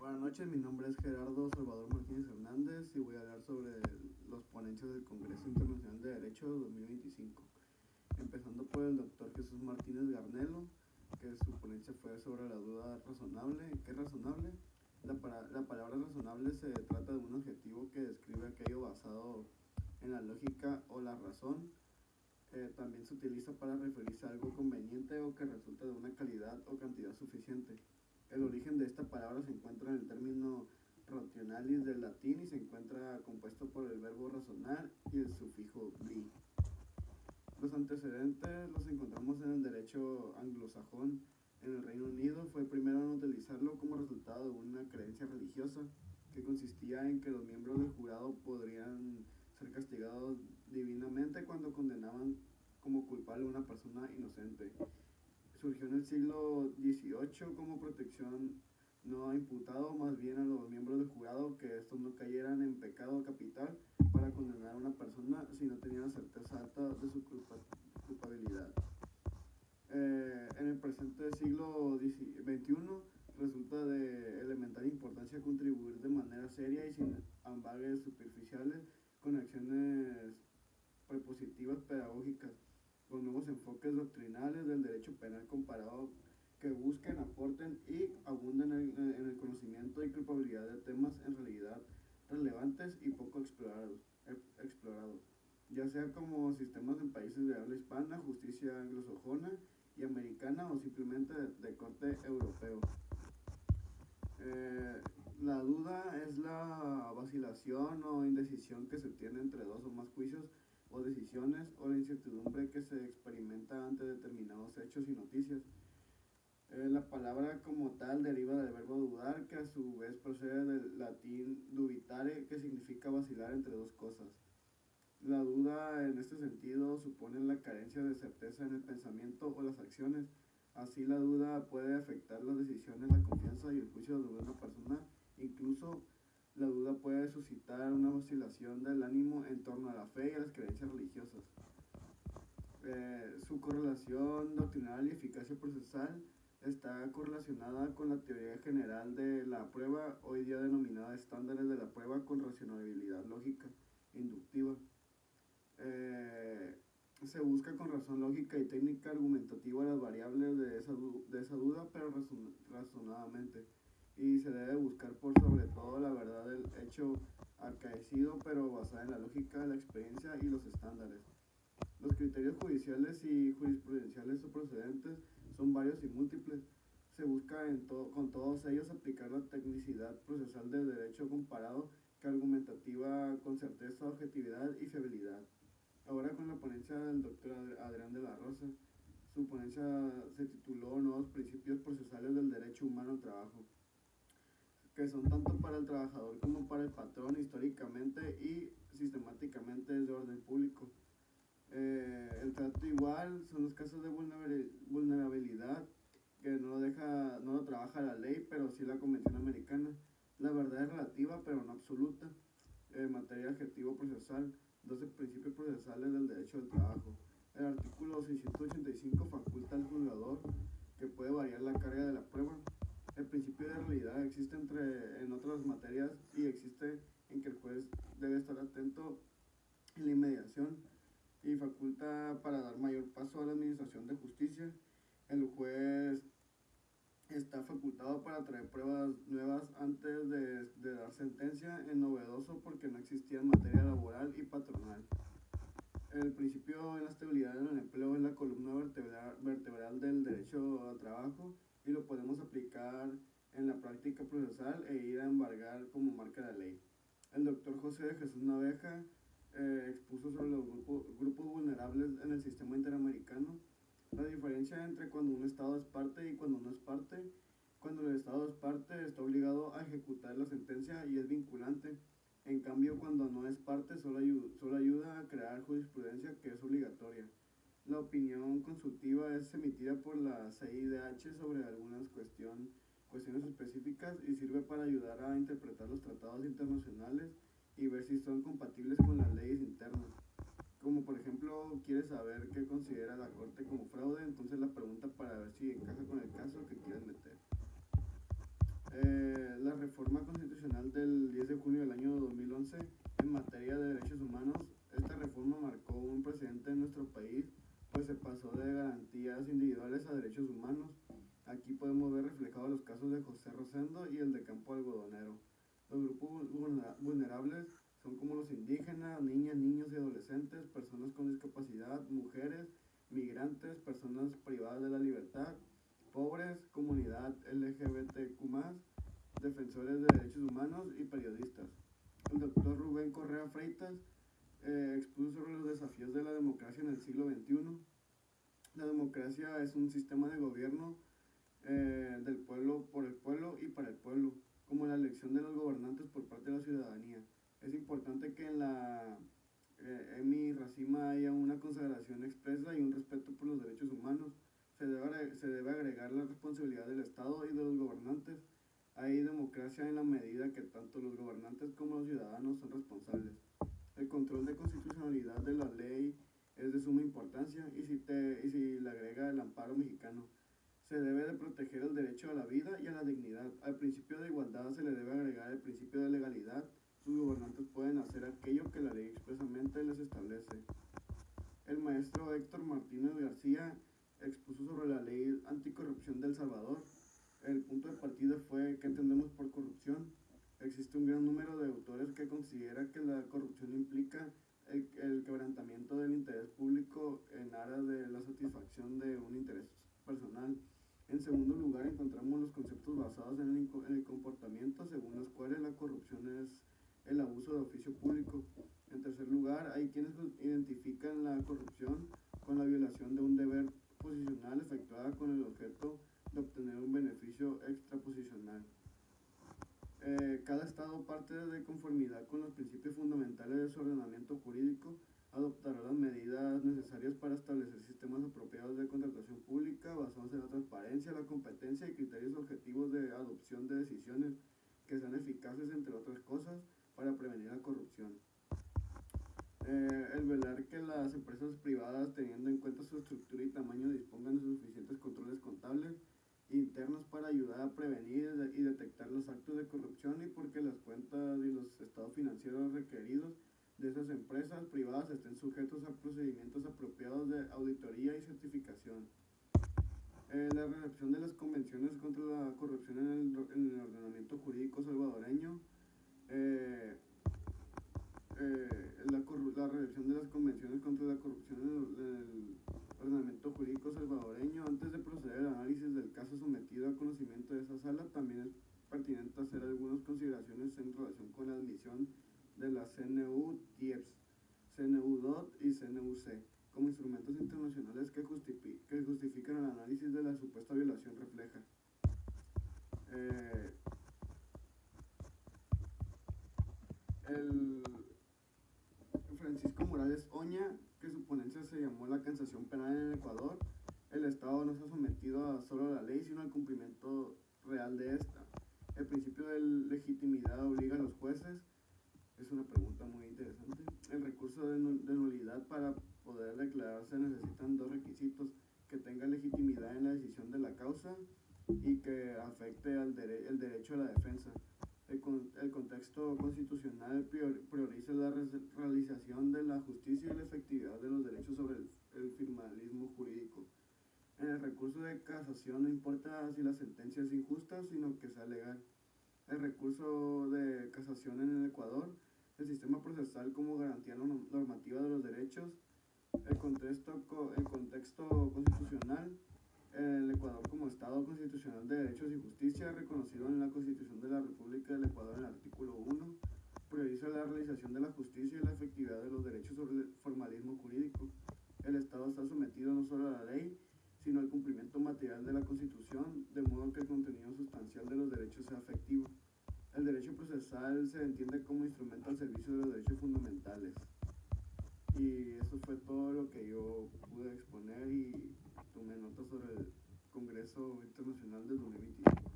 Buenas noches, mi nombre es Gerardo Salvador Martínez Hernández y voy a hablar sobre los ponencias del Congreso Internacional de Derecho 2025. Empezando por el doctor Jesús Martínez Garnelo, que su ponencia fue sobre la duda razonable. ¿Qué es razonable? La palabra razonable se trata de un adjetivo que describe aquello basado en la lógica o la razón. También se utiliza para referirse a algo conveniente o que resulta de una calidad o cantidad suficiente. El origen de esta palabra se encuentra en el término rationalis del latín y se encuentra compuesto por el verbo razonar y el sufijo "li". Los antecedentes los encontramos en el derecho anglosajón. En el Reino Unido fue el primero en utilizarlo como resultado de una creencia religiosa que consistía en que los miembros del jurado podrían ser castigados divinamente cuando condenaban como culpable a una persona inocente. Surgió en el siglo XVIII como protección no a imputado, más bien a los miembros del jurado, que estos no cayeran en pecado capital para condenar a una persona si no tenían la certeza alta de su culpabilidad. En el presente siglo XXI resulta de elemental importancia contribuir de manera seria y sin ambages superficiales con acciones prepositivas pedagógicas, con nuevos enfoques doctrinales del derecho penal comparado que busquen, aporten y abunden en el conocimiento y culpabilidad de temas en realidad relevantes y poco explorados, ya sea como sistemas en países de habla hispana, justicia anglosajona y americana o simplemente de corte europeo. La duda es la vacilación o indecisión que se tiene entre dos o más juicios o decisiones, o la incertidumbre que se experimenta ante determinados hechos y noticias. La palabra como tal deriva del verbo dudar, que a su vez procede del latín dubitare, que significa vacilar entre dos cosas. La duda en este sentido supone la carencia de certeza en el pensamiento o las acciones. Así la duda puede afectar las decisiones, la confianza y el juicio de una persona. Incluso la duda puede suscitar una oscilación del ánimo en torno a la fe y a las creencias religiosas. Su correlación doctrinal y eficacia procesal está correlacionada con la teoría general de la prueba, hoy día denominada estándares de la prueba con racionalidad lógica inductiva. Se busca con razón lógica y técnica argumentativa las variables de esa duda, pero razonadamente. Y se debe buscar por sobre todo la verdad del hecho acaecido, pero basada en la lógica, la experiencia y los estándares. Los criterios judiciales y jurisprudenciales o procedentes son varios y múltiples. Se busca con todos ellos aplicar la tecnicidad procesal del derecho comparado que argumentativa con certeza, objetividad y fiabilidad. Ahora con la ponencia del doctor Adrián de la Rosa. Su ponencia se tituló Nuevos principios procesales del derecho humano al trabajo, que son tanto para el trabajador como para el patrón históricamente y sistemáticamente de orden público. El trato igual son los casos de vulnerabilidad que no lo trabaja la ley, pero sí la Convención Americana. La verdad es relativa, pero no absoluta. Materia adjetivo procesal, 12 principios procesales del derecho del trabajo. El artículo 685 faculta al juzgador que puede variar la carga de la prueba. El principio de realidad existe en otras materias y existe en que el juez debe estar atento en la inmediación y faculta para dar mayor paso a la administración de justicia. El juez está facultado para traer pruebas nuevas antes de dar sentencia, en novedoso porque no existía en materia laboral y patronal. El principio de la estabilidad en el empleo es la columna vertebral del derecho al trabajo y lo podemos aplicar en la práctica procesal e ir a embargar como marca la ley. El doctor José de Jesús Naveja expuso sobre los grupos vulnerables en el sistema interamericano, la diferencia entre cuando un Estado es parte y cuando no es parte. Cuando el Estado es parte, está obligado a ejecutar la sentencia y es vinculante. En cambio, cuando no es parte, solo ayuda a crear jurisprudencia que es obligatoria. La opinión consultiva es emitida por la CIDH sobre algunas cuestiones específicas y sirve para ayudar a interpretar los tratados internacionales y ver si son compatibles con las leyes internas. Como por ejemplo, quieres saber qué considera la Corte como fraude, entonces la pregunta para ver si encaja con el caso que quieres meter. Las reforma constitucional del 10 de junio del año 2011 en materia de derechos humanos. Esta reforma marcó un precedente en nuestro país, pues se pasó de garantías individuales a derechos humanos. Aquí podemos ver reflejados los casos de José Rosendo y el de Campo Algodonero. Los grupos vulnerables son como los indígenas, niñas, niños y adolescentes, personas con discapacidad, mujeres, migrantes, personas privadas de la libertad, pobres, comunidad LGBTQ+, defensores de derechos humanos y periodistas. El doctor Rubén Correa Freitas expuso sobre los desafíos de la democracia en el siglo XXI. La democracia es un sistema de gobierno del pueblo, por el pueblo y para el pueblo, como la elección de los gobernantes por parte de la ciudadanía. Es importante que en la EMI Racima haya una consagración expresa y un respeto por los derechos humanos. Se debe agregar la responsabilidad del Estado y de los gobernantes. Hay democracia en la medida que tanto los gobernantes como los ciudadanos son responsables. El control de constitucionalidad de la ley es de suma importancia y si le agrega el amparo mexicano. Se debe de proteger el derecho a la vida y a la dignidad. Al principio de igualdad se le debe agregar el principio de legalidad. Sus gobernantes pueden hacer aquello que la ley expresamente les establece. El maestro Héctor Martínez García expuso sobre la ley anticorrupción de El Salvador. El punto de partida fue ¿qué entendemos por corrupción? Existe un gran número de autores que considera que la corrupción implica el quebrantamiento del interés público en aras de la satisfacción de un interés personal. En segundo lugar, encontramos los conceptos basados en el comportamiento, según los cuales la corrupción es el abuso de oficio público. En tercer lugar, hay quienes identifican la corrupción con la violación de un deber posicional efectuada con el objeto de obtener un beneficio extraposicional. Cada Estado, parte de conformidad con los principios fundamentales de su ordenamiento jurídico, adoptará las medidas necesarias para establecer sistemas apropiados de contratación pública basados en la transparencia, la competencia y criterios objetivos de adopción de decisiones que sean eficaces, entre otras cosas, para prevenir la corrupción. El velar que las empresas privadas, teniendo en cuenta su estructura y tamaño, dispongan de suficientes controles contables internos para ayudar a prevenir y detectar los actos de corrupción, y porque las cuentas y los estados financieros requeridos de esas empresas privadas estén sujetos a procedimientos apropiados de auditoría y certificación. La redacción de las convenciones contra la corrupción en el ordenamiento jurídico salvadoreño. La redacción de las convenciones contra la corrupción en el ordenamiento jurídico salvadoreño. Antes de proceder al análisis del caso sometido a conocimiento de esa sala, también es pertinente hacer algunas consideraciones en relación con la admisión de la CNU, TIEPS, CNU DOT y CNUC como instrumentos internacionales que justifican el análisis de la supuesta violación refleja. El Francisco Morales Oña, que su ponencia se llamó La cansación penal en el Ecuador. El Estado no se ha sometido a solo la ley, sino al cumplimiento real de esta. El principio de legitimidad obliga a los jueces. Es una pregunta muy interesante. El recurso de nulidad para poder declararse necesitan dos requisitos: que tenga legitimidad en la decisión de la causa y que afecte el derecho a la defensa. El contexto constitucional prioriza la realización de la justicia y la efectividad de los derechos sobre el firmalismo jurídico. En el recurso de casación no importa si la sentencia es injusta, sino que sea legal. El recurso de casación en el Ecuador, el sistema procesal como garantía normativa de los derechos, el contexto constitucional, el Ecuador como Estado constitucional de derechos y justicia, reconocido en la Constitución de la República del Ecuador en el artículo 1, prioriza la realización de la justicia y la efectividad de los derechos sobre el formalismo jurídico. El Estado está sometido no solo a la ley, sino al cumplimiento material de la Constitución, de modo que el contenido sustancial de los derechos sea efectivo. El derecho procesal se entiende como instrumento al servicio de los derechos fundamentales. Y eso fue todo lo que yo pude exponer y tomé nota sobre el Congreso Internacional del 2025.